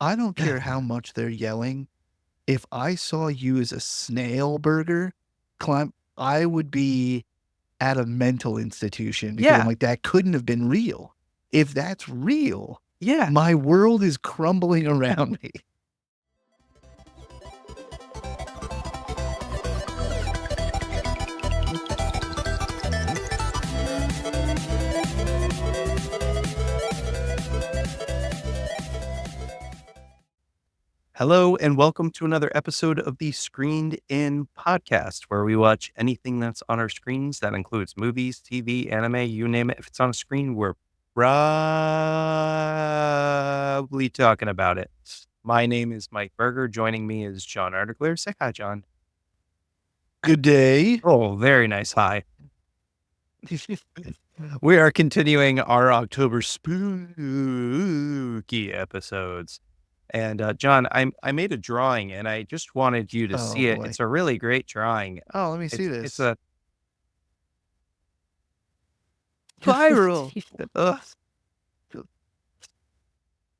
I don't care how much they're yelling. If I saw you as a snail burger, I would be at a mental institution because I'm Yeah, like, that couldn't have been real. If that's real, yeah. my world is crumbling around me. Hello, and welcome to another episode of the Screened In podcast, where we watch anything that's on our screens. That includes movies, TV, anime, you name it. If it's on a screen, we're probably talking about it. My name is Mike Berger. Joining me is John Articler. Say hi, John. Good day. Oh, very nice. Hi. We are continuing our October spooky episodes. And John, I made a drawing and I just wanted you to Oh see it. boy. It's a really great drawing. Oh, let me see It's this. a viral. Ugh.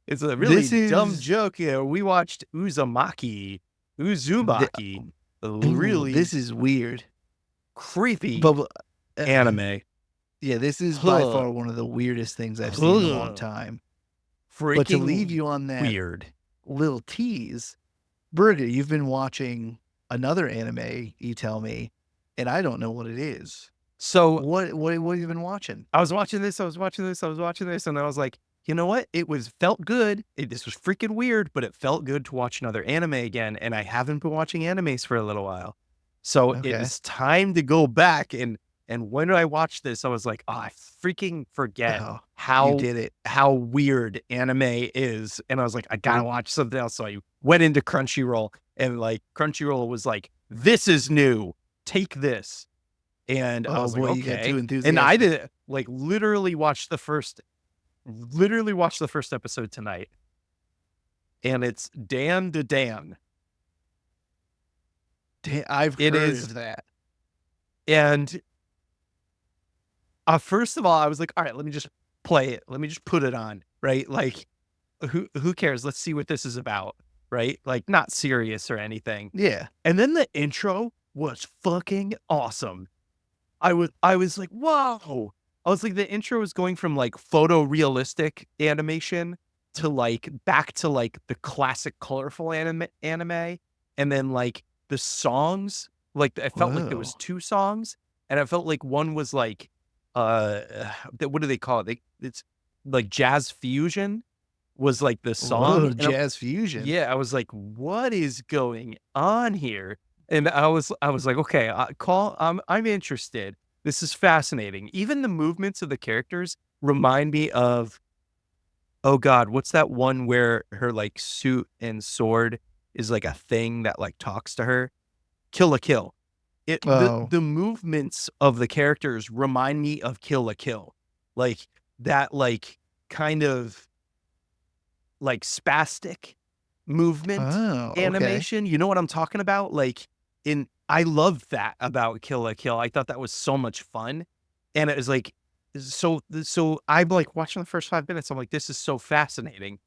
It's a really This dumb is joke here. We watched Uzumaki, the, a ooh, really this is weird. creepy But anime. yeah, this is by Huh. far one of the weirdest things I've seen in a long Huh. time. But to leave Freaking you on that weird. little tease, Burger, you've been watching another anime, you tell me, and I don't know what it is. So What have you been watching? I was watching this, and I was like, you know what? Felt good. This was freaking weird, but it felt good to watch another anime again. And I haven't been watching animes for a little while. So it Okay. was time to go back. And when I watched this, I was like, oh, I freaking forget Oh, you how did it. weird anime is. And I was like, I gotta watch something else. So I went into Crunchyroll, and like Crunchyroll was like, this is new. Take this. And I Oh was like, boy, you got too okay. And I enthusiastic. did like literally watch the first episode tonight. And it's Dan to Dan. I've It heard is. of that. And first of all, I was like, all right, let me just play it. Let me just put it on. Right. Like, who cares? Let's see what this is about. Right. Like, not serious or anything. Yeah. And then the intro was fucking awesome. I was like, whoa. I was like, the intro was going from like photorealistic animation to like back to like the classic colorful anime. And then like the songs, like I felt like there was Whoa. two songs, and I felt like one was like uh what do they call it? It's like jazz fusion was like the song. Whoa, jazz fusion. Yeah, I was like, "What is going on here?" And I was like, "Okay, I'm interested. This is fascinating." Even the movements of the characters remind me of, oh god, what's that one where her like suit and sword is like a thing that like talks to her? Kill a Kill. Oh. The movements of the characters remind me of Kill a Kill. Like that like kind of like spastic movement Oh, okay. animation. You know what I'm talking about? Like I love that about Kill la Kill. I thought that was so much fun. And it was like so I'm like watching the first 5 minutes. I'm like, this is so fascinating.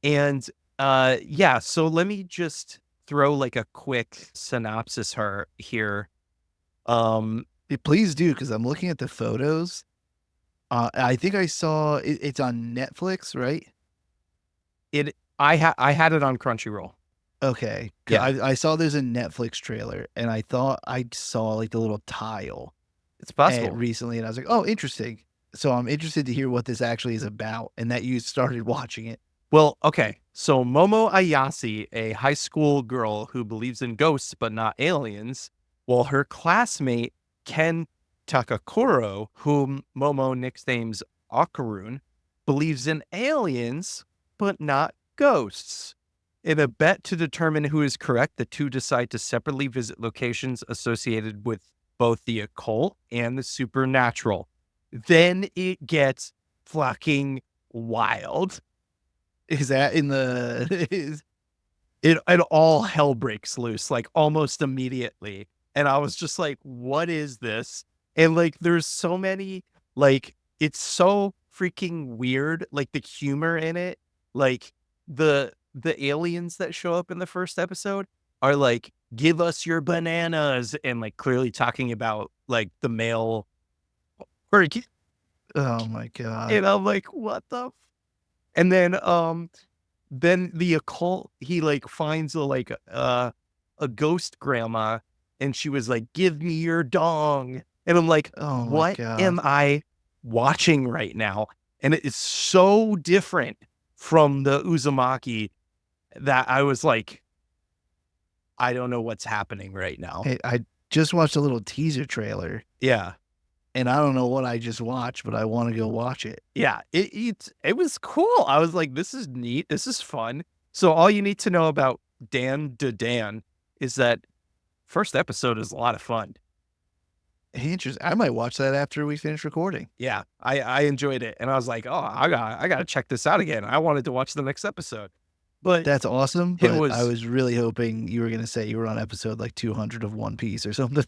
And yeah, so let me just throw like a quick synopsis here. Um Please do, because I'm looking at the photos. I think I saw it's on Netflix, right? I had it on Crunchyroll. Okay. Yeah, I saw there's a Netflix trailer, and I thought I saw like the little tile it's possible. recently, and I was like, oh, interesting. So I'm interested to hear what this actually is about, and that you started watching it. Well, okay. So Momo Ayase, a high school girl who believes in ghosts but not aliens, while her classmate Ken Takakuro, whom Momo nicknames Akarun, believes in aliens but not ghosts. In a bet to determine who is correct, the two decide to separately visit locations associated with both the occult and the supernatural. Then it gets fucking wild. Is that in the is It all hell breaks loose like almost immediately. And I was just like, what is this? And like there's so many, like it's so freaking weird, like the humor in it, like the the aliens that show up in the first episode are like, give us your bananas, and like clearly talking about like the male hurricane. Oh my god. And I'm like, what the? And then the occult, he like finds a ghost grandma, and she was like, give me your dong. And I'm like, Oh my what god. am I watching right now? And it is so different from the Uzumaki that I was like, I don't know what's happening right now. Hey, I just watched a little teaser trailer, Yeah. and I don't know what I just watched, but I want to go watch it. Yeah. It was cool. I was like, this is neat. This is fun. So all you need to know about Dan to Dan is that first episode is a lot of fun. Interesting. I might watch that after we finish recording. Yeah, I enjoyed it, and I was like, "Oh, I gotta check this out again." I wanted to watch the next episode, but That's awesome, it but I was, was really hoping you were gonna say you were on episode like 200 of One Piece or something.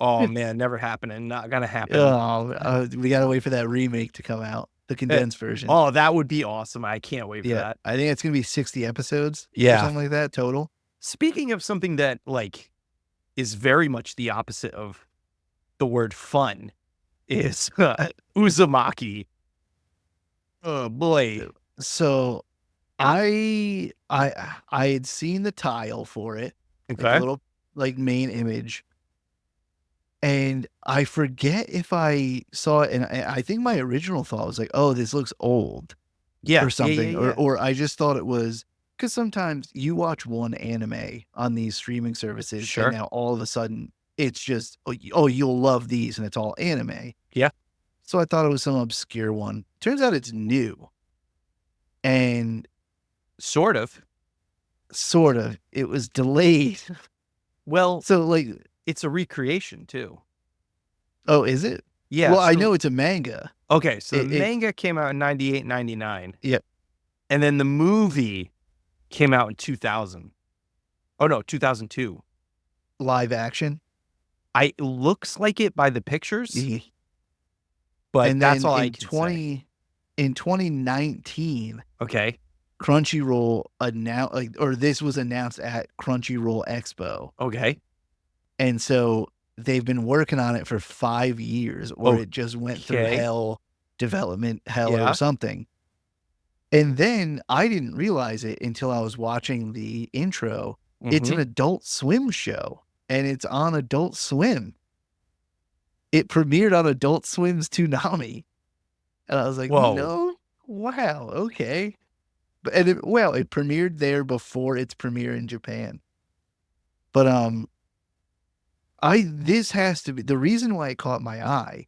oh man, never happening, not gonna happen. Oh, we gotta wait for that remake to come out, the Eh, condensed version. oh, that would be awesome. I can't wait for Yeah, that. I think it's gonna be 60 episodes or Yeah. something like that total. Speaking of something that like is very much the opposite of the word fun, is Uzumaki. Oh boy. So I had seen the tile for it, like the Okay. little like main image, and I forget if I saw it, and I think my original thought was like, "Oh, this looks old," Yeah. or Yeah. Yeah. something, Yeah. or I just thought it was because sometimes you watch one anime on these streaming services, and Sure. now all of a sudden it's just, "Oh, you'll love these," and it's all anime. Yeah. So I thought it was some obscure one. Turns out it's new, and Sort of. sort of, it was delayed. Well, So, like, it's a recreation too. oh, is it? Yeah. Well, I So know it's a manga. okay, so the It manga came out in 98, 99, Yep, and then the movie came out in 2000. Oh, no, 2002. live action. It looks like it by the pictures, Mhm. but And that's then all I can say. in 2019, Okay, Crunchyroll announced, like, or this was announced at Crunchyroll Expo, okay, and so they've been working on it for 5 years, or it just went through okay, development hell or yeah, something. And then I didn't realize it until I was watching the intro. It's an mhm. Adult Swim show, and it's on Adult Swim. It premiered on Adult Swim's Toonami, and I was like, Whoa, "No? Wow, okay." But and it premiered there before its premiere in Japan. But, I this has to be the reason why it caught my eye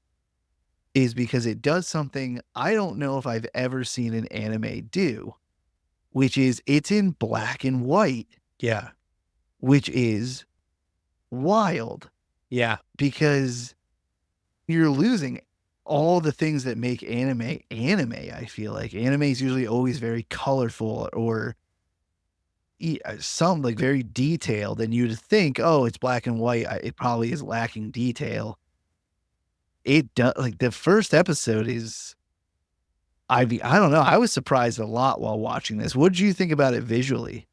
is because it does something I don't know if I've ever seen an anime do, which is it's in black and white, yeah, which is wild yeah, because you're losing all the things that make anime, I feel like. Anime is usually always very colorful or some like very detailed, and you'd think, "Oh, it's black and white, it probably is lacking detail." It does like, the first episode is I don't know, I was surprised a lot while watching this. What did you think about it visually?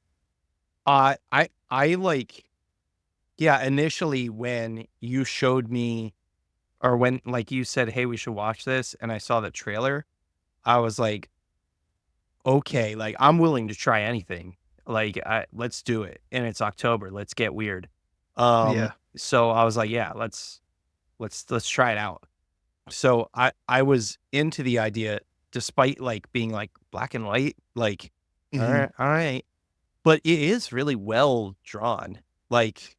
I like, yeah, initially when you showed me, or when, like, you said, "Hey, we should watch this," and I saw the trailer, I was like, "Okay, like, I'm willing to try anything. Like, let's do it, and it's October, let's get weird." Yeah. So I was like, "Yeah, let's try it out." So I was into the idea despite, like, being, like, black and white, like, Mhm. all right. But it is really well drawn, like,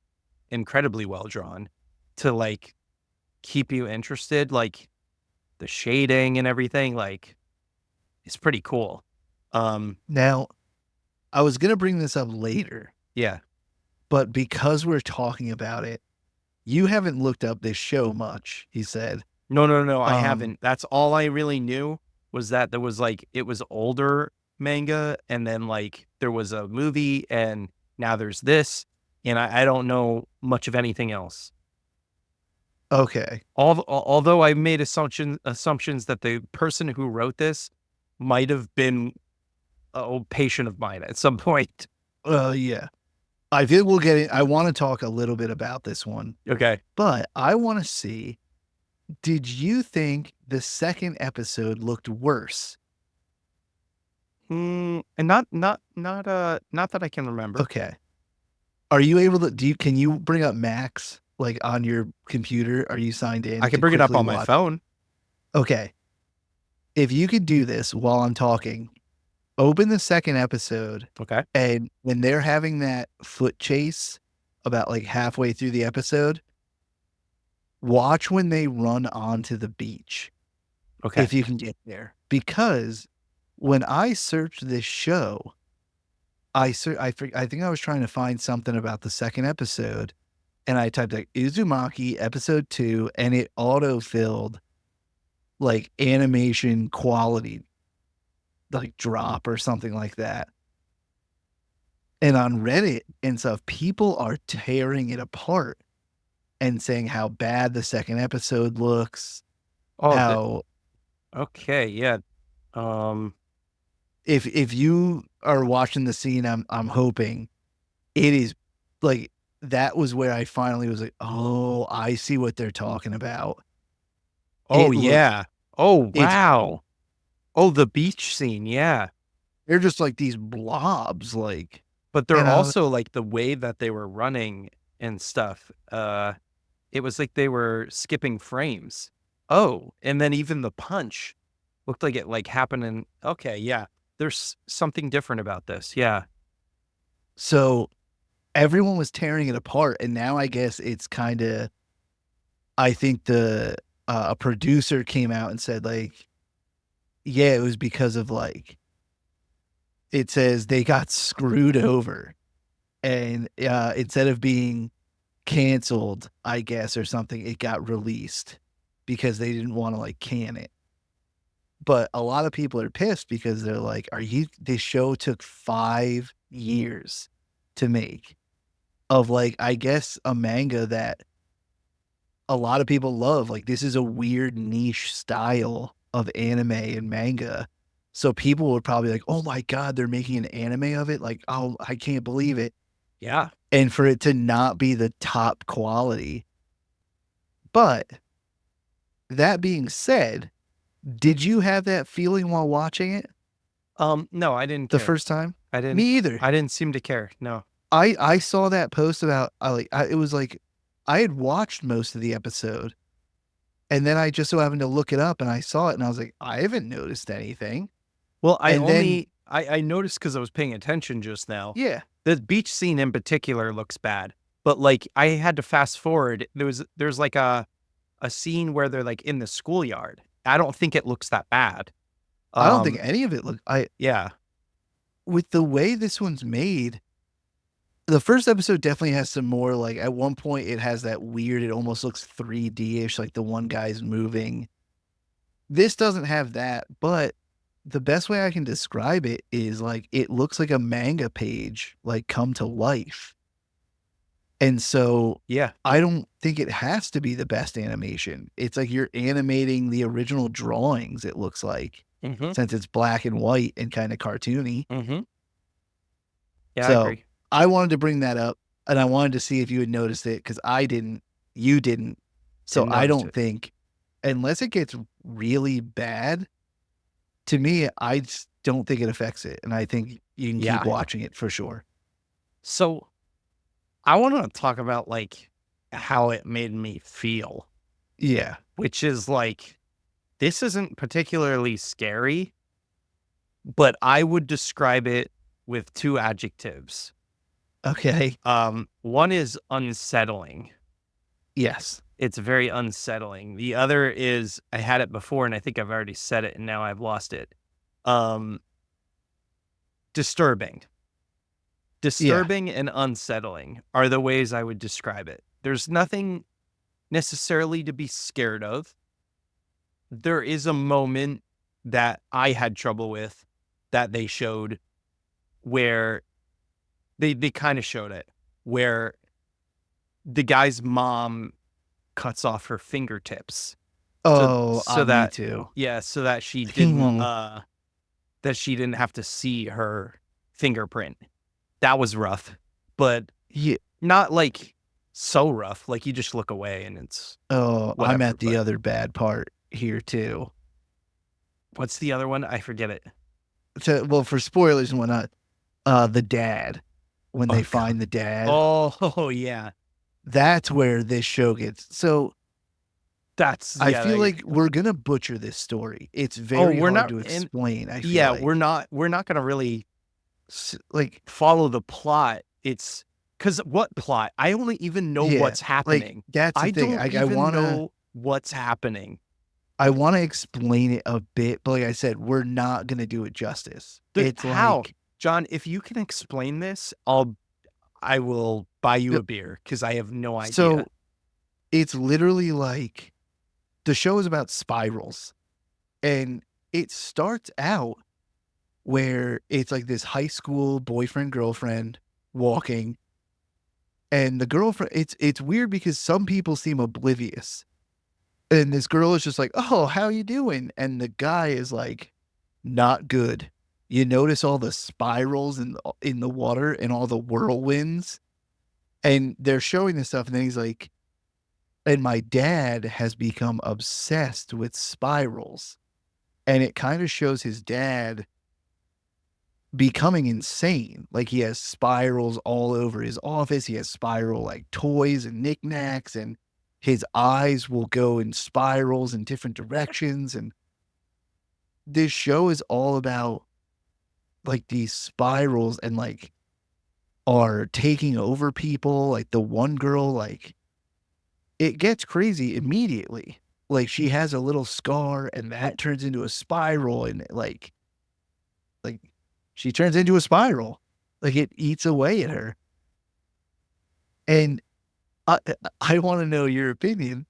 incredibly well drawn to, like, keep you interested, like, the shading and everything, like, it's pretty cool. Um, Now, I was gonna bring this up later, yeah. but because we're talking about it, you haven't looked up this show much, he said. No, no, no, I Um, haven't. That's all I really knew was that there was, like, it was older manga, and then, like, there was a movie, and now there's this, and I don't know much of anything else. okay. Although I made assumptions that the person who wrote this might have been patient of mine at some point. Yeah. I feel we'll get it. I want to talk a little bit about this one, Okay. but I want to see, did you think the second episode looked worse? And not that I can remember. Okay. Are you able to can you bring up Max like on your computer? Are you signed in I can to bring it up quickly on my watch? phone. Okay. If you could do this while I'm talking, open the second episode, Okay. and when they're having that foot chase about like halfway through the episode, watch when they run onto the beach Okay. if you can get there. Because when I searched this show, I think I was trying to find something about the second episode, and I typed like Uzumaki episode 2, and it auto-filled like animation quality like drop or something like that. And on Reddit and stuff, people are tearing it apart and saying how bad the second episode looks. Oh, How okay. Yeah. if you are watching the scene, I'm hoping it is like that was where I finally was like, oh, I see what they're talking about. Oh, It looks yeah. Oh, it's wow. Oh, the beach scene. Yeah. they're just like these blobs, like, But they're and also like the way that they were running and stuff. It was like they were skipping frames. Oh, and then even the punch looked like it like happened in. Okay, yeah. There's something different about this. Yeah. so everyone was tearing it apart, and now I guess it's kind of. I think the a producer came out and said like, yeah, it was because of like it says they got screwed over, and instead of being canceled, I guess, or something, it got released because they didn't want to like can it. But a lot of people are pissed because they're like, are you this show took 5 years to make of like, I guess, a manga that a lot of people love. Like, this is a weird niche style of anime and manga. So people would probably like, oh my God, they're making an anime of it. Like, oh, I can't believe it. Yeah. And for it to not be the top quality. But that being said, did you have that feeling while watching it No, I didn't the care. first time? I Me didn't either. I didn't seem to care. No. I saw that post about it was like I had watched most of the episode, and then I just so happened to look it up and I saw it and I was like, I haven't noticed anything. Well, And then I noticed because I was paying attention just now. yeah, The beach scene in particular looks bad. But like I had to fast forward. There's like a scene where they're like in the schoolyard. I don't think it looks that bad. I don't think any of it looked I Yeah. with the way this one's made. The first episode definitely has some more like at one point it has that weird, it almost looks 3D-ish, like the one guy's moving. This doesn't have that, but the best way I can describe it is like it looks like a manga page like come to life. And so Yeah. I don't think it has to be the best animation. It's like you're animating the original drawings, it looks like, Mm-hmm. since it's black and white and kind of cartoony. Mm-hmm. Yeah, I So agree. I wanted to bring that up and I wanted to see if you had noticed it because I didn't, you didn't. So Didn't I notice don't it. think, unless it gets really bad, to me, I just don't think it affects it. And I think you can Yeah. keep watching it for sure. So I want to talk about like how it made me feel, Yeah. which is like this isn't particularly scary, but I would describe it with two adjectives. Okay. One is unsettling. Yes. It's very unsettling. The other is I had it before and I think I've already said it and now I've lost it. Disturbing. Disturbing and unsettling are the ways I would describe it. There's nothing necessarily to be scared of. There is a moment that I had trouble with that they showed where they kind of showed it where the guy's mom cuts off her fingertips. Oh, so me that too. yeah, so that she didn't that she didn't have to see her fingerprint. That was rough, but Yeah. not like so rough. Like you just look away and it's Oh, I'm whatever. at the But other bad part here too. what's the other one? I forget it. So, well, for spoilers and whatnot, the dad, when they Oh God. find the dad, Oh yeah. that's where this show gets. So That's I yeah. feel like we're gonna butcher this story. It's Oh, very we're hard not to and explain. I feel yeah, like, we're not gonna really like, follow the plot. It's because what plot? I only even know yeah, what's like happening. that's the I thing. don't I even wanna know what's happening. I wanna explain it a bit, but like I said, we're not gonna do it justice. It's How? like, John, if you can explain this, I will buy you a beer because I have no idea. so it's literally like the show is about spirals, and it starts out where it's like this high school boyfriend girlfriend walking, and the girlfriend, it's weird because some people seem oblivious, and this girl is just like, oh, how you doing? And the guy is like, not good. You notice all the spirals in the water and all the whirlwinds, and they're showing this stuff, and then he's like, and my dad has become obsessed with spirals, and it kind of shows his dad becoming insane. Like he has spirals all over his office. He has spiral like toys and knickknacks, and his eyes will go in spirals in different directions. And this show is all about like these spirals and like are taking over people. Like the one girl, like it gets crazy immediately. Like she has a little scar and that turns into a spiral, and like she turns into a spiral. Like it eats away at her. And I I want to know your opinion.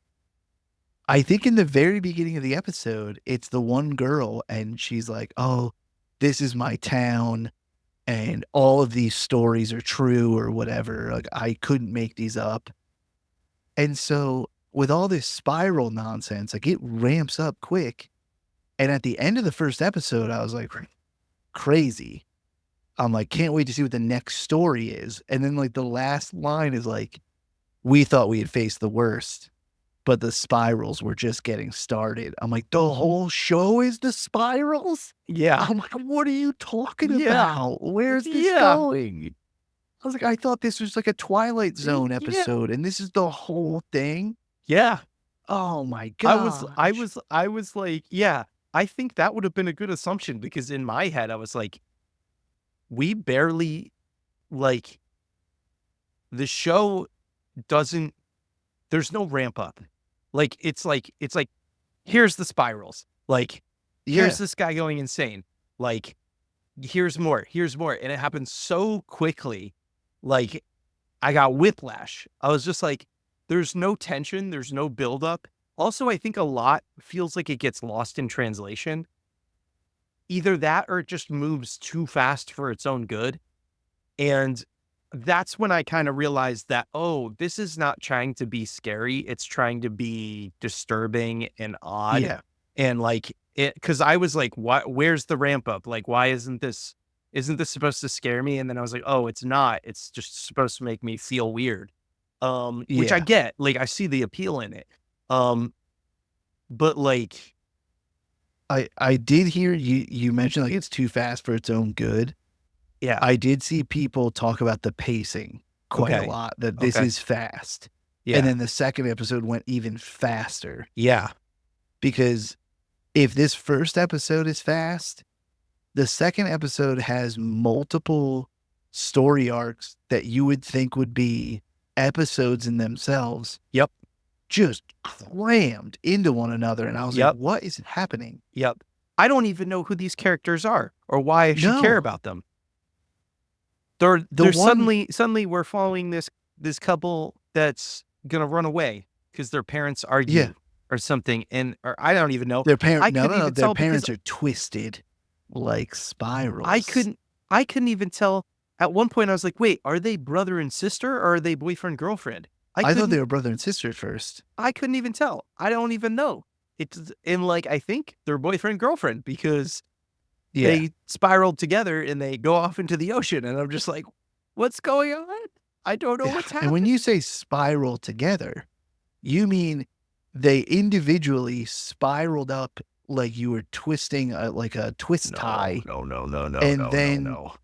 I think in the very beginning of the episode, it's the one girl and she's like, "Oh, this is my town and all of these stories are true or whatever. Like I couldn't make these up." And so with all this spiral nonsense, like it ramps up quick. And at the end of the first episode, I was like, crazy. I'm like, can't wait to see what the next story is. And then like the last line is like, we thought we had faced the worst, but the spirals were just getting started. I'm like, the whole show is the spirals? Yeah. I'm like, what are you talking Yeah. about? Where's this Yeah. going? I was like, I thought this was like a Twilight Zone Yeah. episode, and this is the whole thing. Yeah. Oh my gosh. I was like, yeah, I think that would have been a good assumption because in my head, I was like, we barely like the show doesn't, there's no ramp up. Like, it's like, here's the spirals. Like, Yeah. here's this guy going insane. Like, here's more, here's more. And it happened so quickly. Like, I got whiplash. I was just like, there's no tension, there's no buildup. Also, I think a lot feels like it gets lost in translation. Either that or it just moves too fast for its own good. And that's when I kind of realized that, oh, this is not trying to be scary. It's trying to be disturbing and odd. Yeah. And like it, cause I was like, what, where's the ramp up? Like, why isn't this supposed to scare me? And then I was like, oh, it's not. It's just supposed to make me feel weird. Which I Yeah. get, like, I see the appeal in it. Um, but like, I did hear you mention like it's too fast for its own good. yeah, I did see people talk about the pacing quite a okay, lot, that this okay, is fast. And yeah, then the second episode went even faster yeah, because if this first episode is fast, the second episode has multiple story arcs that you would think would be episodes in themselves, yep, just crammed into one another. And I was like, yep. what is happening? Yep. I don't even know who these characters are or why I should care No, about them. the They're one, suddenly we're following this couple that's gonna run away because their parents yeah, argue or something, and or I don't even know. their parent, I no, couldn't no, no, even their tell because parents are twisted like I spirals. couldn't I couldn't even tell. At one point, I was like, "Wait, are they brother and sister, or are they boyfriend girlfriend?" I I thought they couldn't were brother and sister at first. I couldn't even tell. I don't even know. It's and like I think they're boyfriend girlfriend because Yeah. they spiral together and they go off into the ocean. And I'm just like, what's going on? I don't know what's And when happening. you say spiral together, you mean they individually spiraled up like you were twisting like a twist No, tie, no, no, no, no, and no, no, then no.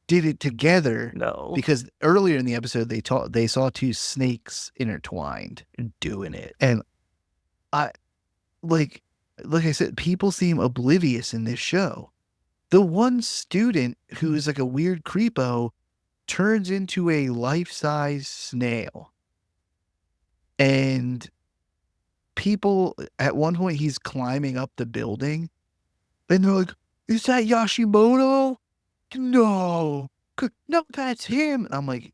did it together, No. because earlier in the episode they saw two snakes intertwined, Doing it. and I like like I said, people seem oblivious in this show. The one student who is like a weird creepo turns into a life-size snail, and people at one point he's climbing up the building, and they're like, "Is that Yashimoto? No, no, that's him." I'm like,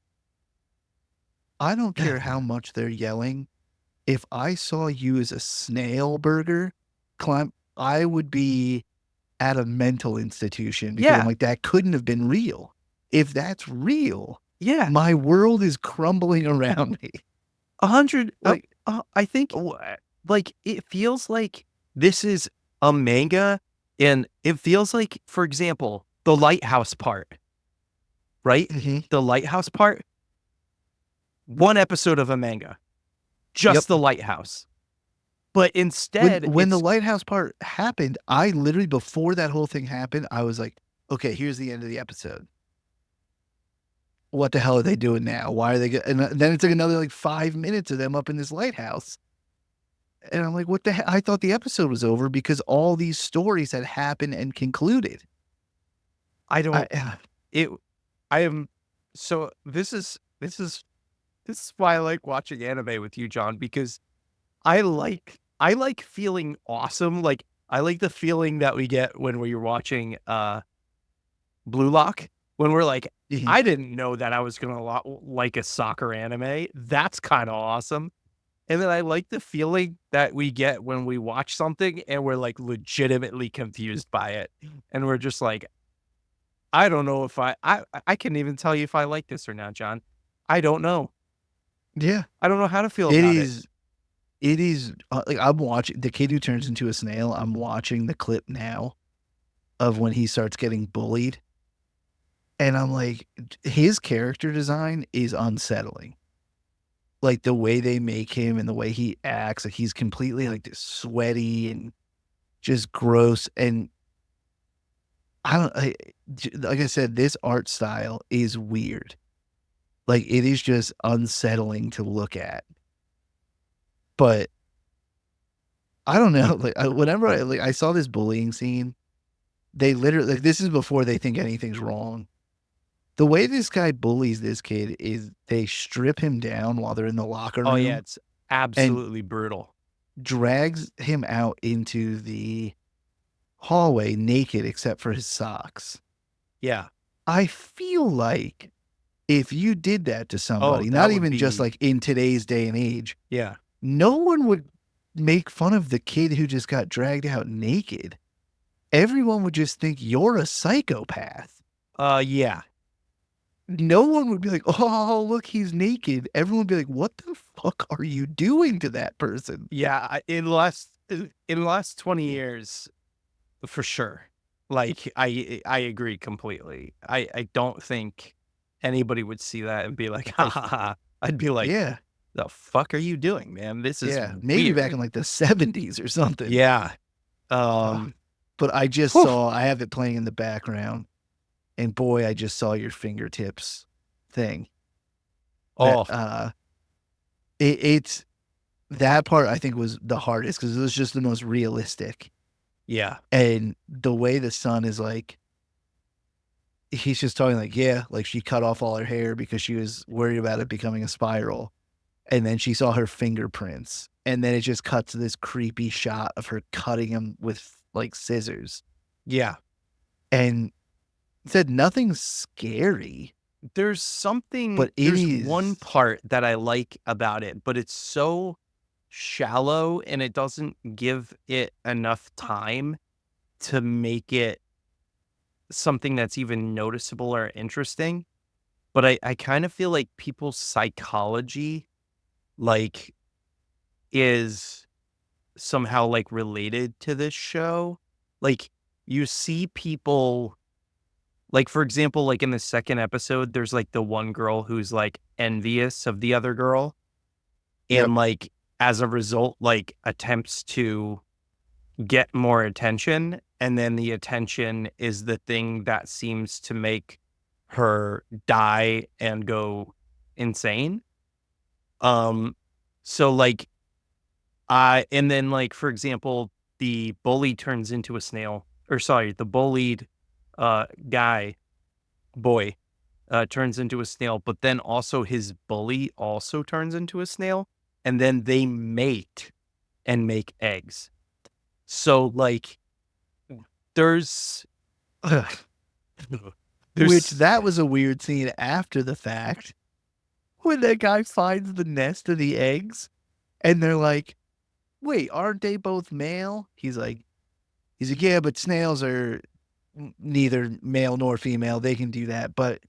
I don't care how much they're yelling. If I saw you as a snail burger climb, I would be at a mental institution, because I'm Yeah. like, that couldn't have been real. If that's real, Yeah. my world is crumbling around me. 100. Like, I think like it feels like this is a manga, and it feels like, for example, the lighthouse part, right? mhm. The lighthouse part, one episode of a manga, Yep. just the lighthouse. But instead, When the it's lighthouse part happened, I literally, before that whole thing happened, I was like, okay, here's the end of the episode. What the hell are they doing now? Why are they and then it took another like 5 minutes of them up in this lighthouse. And I'm like, what the hell? I thought the episode was over because all these stories had happened and concluded. I I don't it I am so this is why I like watching anime with you, John, because I like feeling awesome. Like, I like the feeling that we get when we're watching Blue Lock, when we're like, mhm. I didn't know that I was gonna like a soccer anime. That's kind of awesome. And then I like the feeling that we get when we watch something and we're like legitimately confused by it. And we're just like, I don't know if I can even tell you if I like this or not, John. I don't know. Yeah. I don't know how to feel It about it. is it is like, I'm watching the kid who turns into a snail. I'm watching the clip now of when he starts getting bullied. And I'm like, his character design is unsettling. Like the way they make him and the way he acts, like he's completely like this sweaty and just gross. And I don't, like I said, this art style is weird. Like it is just unsettling to look at. But I don't know. Like whenever I saw this bullying scene, they literally, like, this is before they think anything's wrong. The way this guy bullies this kid is they strip him down while they're in the locker Oh yeah, room it's and absolutely brutal. drags him out into the hallway naked except for his socks. Yeah. I feel like if you did that to Oh, somebody, that not would even just be like in today's day and age, yeah. no one would make fun of the kid who just got dragged out naked. Everyone would just think you're a psychopath. Yeah. No one would be like, "Oh, look, he's naked." Everyone would be like, "What the fuck are you doing to that person?" Yeah, in the last 20 years, for sure. Like, I agree completely. I don't think anybody would see that and be like, "Ha, I ha, ha." I'd be like, Yeah, "The fuck are you doing, man? This is yeah, maybe back weird." in like the '70s or something. Yeah. Ugh, Um, but whew. I have it playing in the background, and boy, I just saw your fingertips thing. That, Oh, it's that part I think was the hardest because it was just the most realistic, yeah. and the way the son is like, he's just talking like, yeah, like she cut off all her hair because she was worried about it becoming a spiral. And then she saw her fingerprints. And then it just cuts to this creepy shot of her cutting him with like scissors. Yeah. And said nothing scary, but it There's one is, part that I like about it, but it's so shallow and it doesn't give it enough time to make it something that's even noticeable or interesting. But I kind of feel like people's psychology, like, is somehow like related to this show. Like, you see people, like, for example, like in the second episode, there's like the one girl who's like envious of the other girl. Yep. And like, as a result, like attempts to get more attention. And then the attention is the thing that seems to make her die and go insane. So like, and then like, for example, the bully turns into a snail, or sorry, the bullied guy, boy, turns into a snail, but then also his bully also turns into a snail, and then they mate and make eggs. So like, there's Ugh. Which there's that was a weird scene after the fact when that guy finds the nest of the eggs and they're like, wait, aren't they both male? He's like, yeah, but snails are neither male nor female. They can do that, but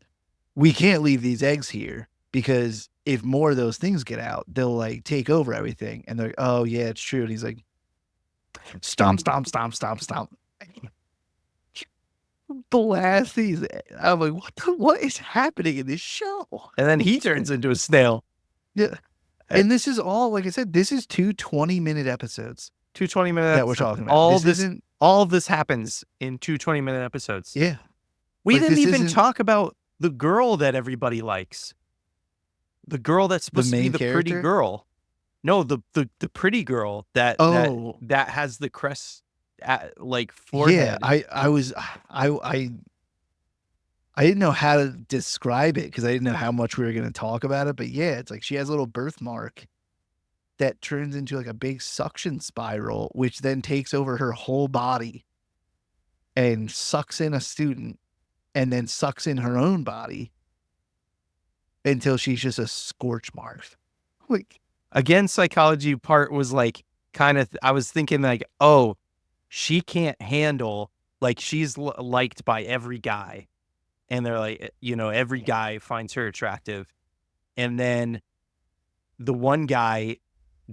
we can't leave these eggs here because if more of those things get out, they'll like take over everything. And they're like, oh yeah, it's true. And he's like, stomp, stomp, stomp, stomp, stomp. Blast these. I'm like, what is happening in this show? and then he turns into a snail. Yeah. And this is all, like I said, this is two 20-minute episodes 2 20-minute that we're episodes. talking about. All of this happens in 2 20-minute episodes. Yeah. We Like, didn't this even isn't talk about the girl that everybody likes. The girl that's the supposed to be main the pretty character. girl. No, the pretty girl that Oh, that has the crest like forehead. yeah. I didn't know how to describe it because I didn't know how much we were going to talk about it. But yeah, it's like she has a little birthmark that turns into like a big suction spiral, which then takes over her whole body and sucks in a student and then sucks in her own body until she's just a scorch mark. Like, Again, psychology part was like kind of, I was thinking like, oh, she can't handle, like she's liked by every guy. And they're like, every guy finds her attractive. And then the one guy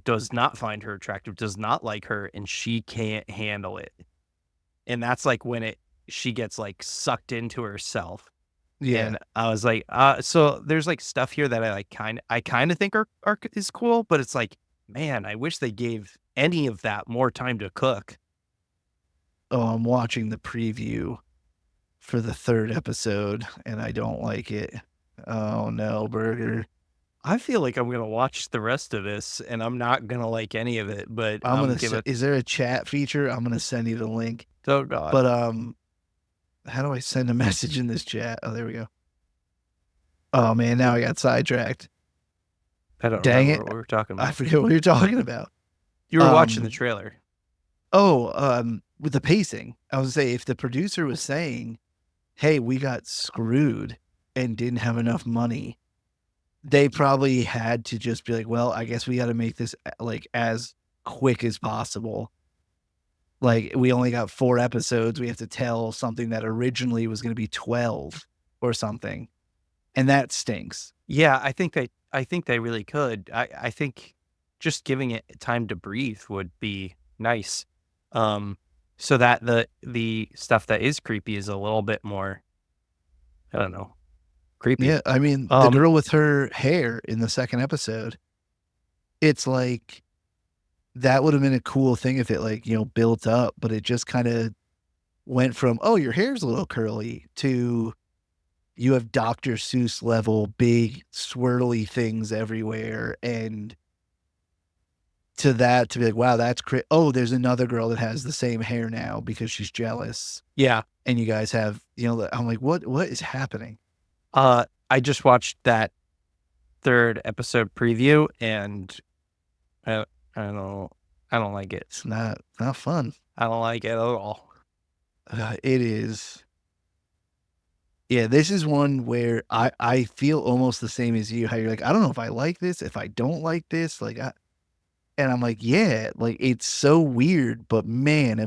does not find her attractive, does not like her, and she can't handle it. And that's like when she gets like sucked into herself. yeah. And I was like, so there's like stuff here that I kind of think are is cool, but it's like, man, I wish they gave any of that more time to cook. Oh, I'm watching the preview for the third episode and I don't like it. Oh no, Burger. I feel like I'm gonna watch the rest of this and I'm not gonna like any of it, but I'm gonna. Is there a chat feature? I'm gonna send you the link. Oh God. But how do I send a message in this chat? Oh, there we go. Oh man, now I got sidetracked. I don't Dang remember it. what we were talking about. I forget what you're talking about. You were watching the trailer. Oh, with the pacing. I was gonna say if the producer was saying, hey, we got screwed and didn't have enough money, they probably had to just be like, well, I guess we got to make this like as quick as possible. Like we only got 4 episodes. We have to tell something that originally was going to be 12 or something. And that stinks. Yeah, I think they really could. I think just giving it time to breathe would be nice. So that the stuff that is creepy is a little bit more, I don't know, creepy. Yeah. I mean, the girl with her hair in the second episode, it's like that would have been a cool thing if it like, built up, but it just kind of went from, oh, your hair's a little curly to you have Dr. Seuss level big swirly things everywhere. And to that, to be like, wow, that's oh, there's another girl that has the same hair now because she's jealous. Yeah. And you guys have, I'm like, what is happening? I just watched that third episode preview and I don't like it. It's not fun. I don't like it at all. It is. Yeah, this is one where I feel almost the same as you, how you're like, I don't know if I like this, if I don't like this, and I'm like, yeah, like it's so weird, but man,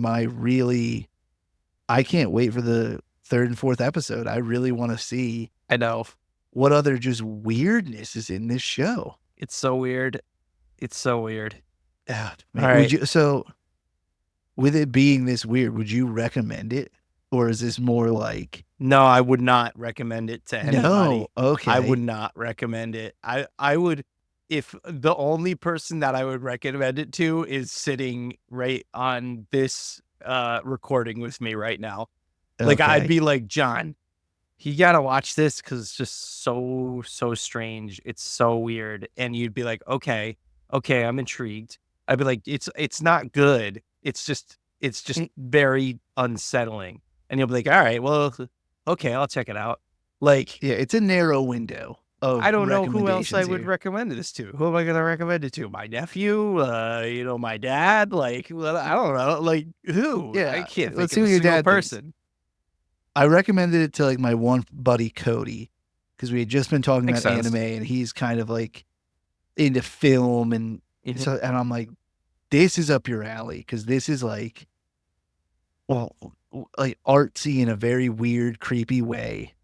I can't wait for the third and fourth episode. I really want to see. I know. What other just weirdness is in this show. It's so weird. It's so weird. Man. All right. with it being this weird, would you recommend it? Or is this more like, No, I would not recommend it to no, anybody. I would okay. not recommend it. I would, if the only person that I would recommend it to is sitting right on this recording with me right now. Like I'd Okay. be like, John, you gotta watch this because it's just so strange. It's so weird. And you'd be like, okay, I'm intrigued. I'd be like, it's not good. It's just Mm, very unsettling. And you'll be like, all right, well, okay, I'll check it out. Like, yeah, it's a narrow window I of don't know who else I recommendations would here. recommend this to. Who am I gonna recommend it to? My nephew? My dad? Like, well, I don't know. Like, who? I Yeah, can't think let's see of a what your single dad thinks. person. I recommended it to like my one buddy Cody because we had just been talking Makes about sense. anime and he's kind of like into film and Mhm. so and I'm like, this is up your alley because this is like, well, like artsy in a very weird, creepy way.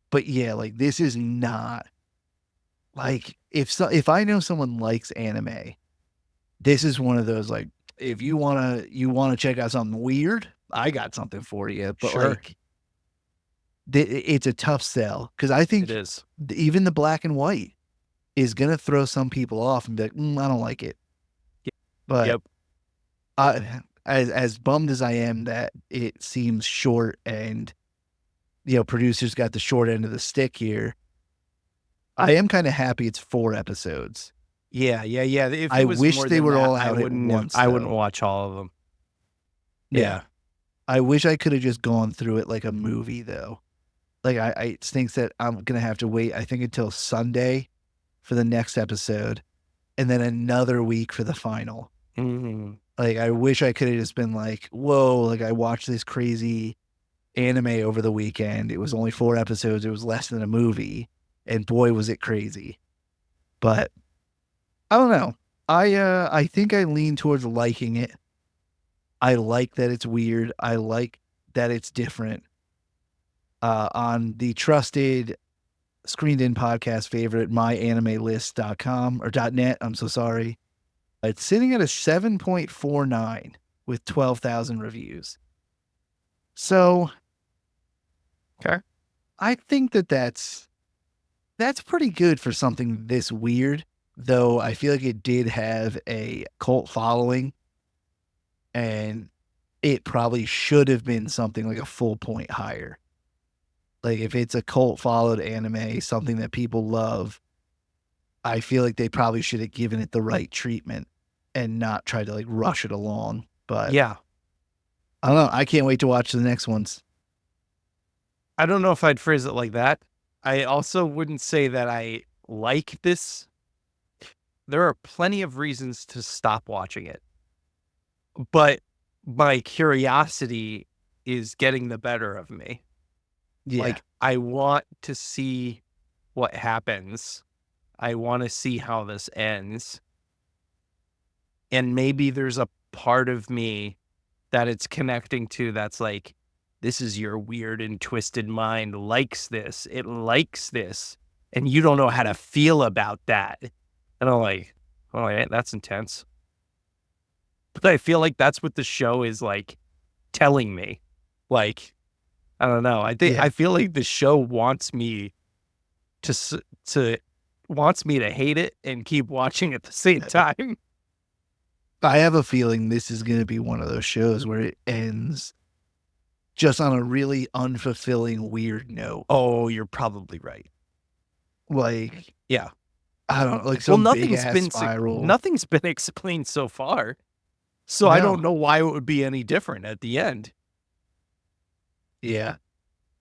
But yeah, like this is not like if I know someone likes anime, this is one of those like if you wanna check out something weird, I got something for you. But Sure, like it's a tough sell because I it think is. even the black and white is gonna throw some people off and be like, I don't like it. But Yep. as bummed as I am that it seems short and producers got the short end of the stick here, I am kind of happy it's 4 episodes. Yeah. If it I was wish more they than were that, all out at once, I wouldn't though. watch all of them. Yeah, Yeah. I wish I could have just gone through it like a movie, though. Like I it stinks that I'm gonna have to wait. I think until Sunday for the next episode, and then another week for the final. Mhm. Like I wish I could have just been like, whoa! Like I watched this crazy anime over the weekend. It was only 4 episodes. It was less than a movie, and boy was it crazy. But I don't know. I think I lean towards liking it. I like that it's weird. I like that it's different. On the trusted screened in podcast favorite, myanimelist.com or .net, I'm so sorry. It's sitting at a 7.49 with 12,000 reviews. So Okay. I think that's pretty good for something this weird, though I feel like it did have a cult following and it probably should have been something like a full point higher. Like if it's a cult followed anime, something that people love, I feel like they probably should have given it the right treatment and not tried to like rush it along. But Yeah. I don't know. I can't wait to watch the next ones. I don't know if I'd phrase it like that. I also wouldn't say that I like this. There are plenty of reasons to stop watching it, but my curiosity is getting the better of me. Yeah. Like, I want to see what happens. I want to see how this ends. And maybe there's a part of me that it's connecting to that's like, this is your weird and twisted mind likes this. It likes this. And you don't know how to feel about that. And I'm like, oh, yeah, that's intense. But I feel like that's what the show is like telling me. Like, I don't know. Yeah. I feel like the show wants me to to wants me to hate it and keep watching at the same time. I have a feeling this is going to be one of those shows where it ends just on a really unfulfilling, weird note. Oh, you're probably right. Like, Yeah. I don't know, like Well, some big ass spiral. nothing's been explained so far. So I don't No. know why it would be any different at the end. Yeah.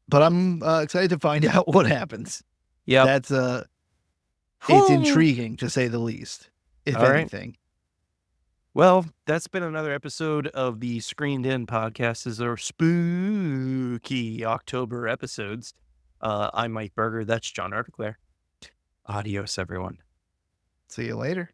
But I'm excited to find out what happens. Yep. That's it's All intriguing to say the least, if right. anything. Well, that's been another episode of the Screened In podcast. Is our spooky October episodes. I'm Mike Berger. That's John Articler. Adios, everyone. See you later.